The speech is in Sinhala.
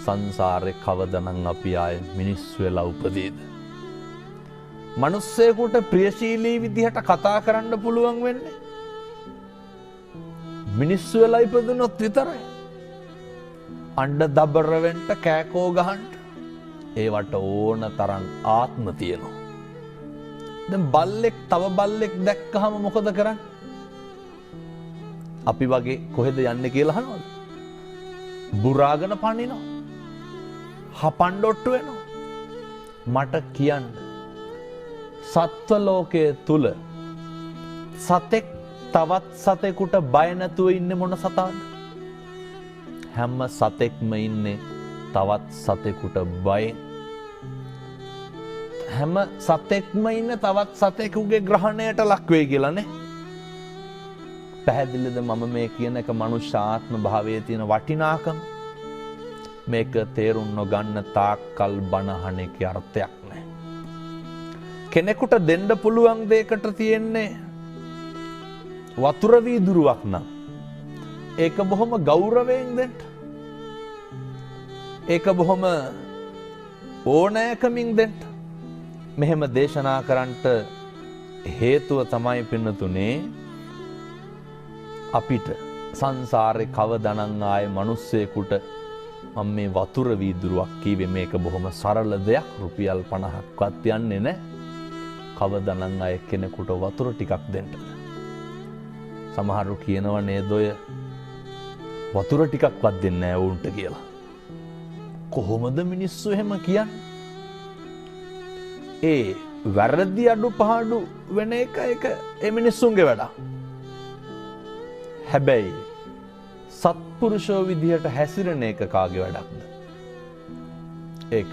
සංසාරේ කවදනම් අපි ආයේ මිනිස්සු වෙලා උපදීද? මිනිස්සෙකුට ප්‍රියශීලී විදිහට කතා කරන්න පුළුවන් වෙන්නේ මිනිස්සු වෙලා ඉපදුනොත් විතරයි. අඬ දබර වෙන්න කෑකෝ ගහන්න ඒවට ඕන තරම් ආත්ම තියෙනවා. දැන් බල්ලෙක් තව බල්ලෙක් දැක්කහම මොකද කරන්නේ? අපි වගේ කොහෙද යන්නේ කියලා අහනවද? බුරාගෙන පනිනවා. හපන්ඩොට්ටු වෙනවා. මට කියන්න සත්ව ලෝකයේ තුල සතෙක් තවත් සතෙකුට බය නැතුව ඉන්නේ මොන සතාද? හැම සතෙක්ම ඉන්නේ තවත් සතෙකුට බයෙන්. හැම සතෙක්ම ඉන්නේ තවත් සතෙකුගේ ග්‍රහණයට ලක් වෙයි කියලානේ. පැහැදිලිද මම මේ කියන එක මනුෂ්‍ය ආත්ම භාවයේ තියෙන වටිනාකම? මේක තේරුම් නොගන්න තාක්කල් බණහන එකේ අර්ථයක් නැහැ. කෙනෙකුට දෙන්න පුළුවන් දෙයකට තියෙන්නේ වතුර වීදුරුවක් නම් ඒක බොහොම ගෞරවයෙන් දෙන්න. ඒක බොහොම ඕනෑකමින් දෙන්න. මෙහෙම දේශනා කරන්නට හේතුව තමයි පින්නතුනේ අපිට සංසාරේ කවදානම් ආයේ මිනිස්සෙකුට මම මේ වතුර වීදුරුවක් කීවේ මේක බොහොම සරල දෙයක් රුපියල් 50ක්වත් යන්නේ නැහැ. කවදානම් ආයේ කෙනෙකුට වතුර ටිකක් දෙන්න. සමහරු කියනවා නේද ඔය වතුර ටිකක්වත් දෙන්නේ නැහැ වුන්ට කියලා. කොහොමද මිනිස්සු එහෙම කියන්නේ? ඒ වැරදි අඩුපාඩු වෙන එක ඒ මිනිස්සුන්ගේ වැඩ. හැබැයි සත්පුරුෂෝ විදිහට හැසිරෙන එක කාගේ වැඩක්ද? ඒක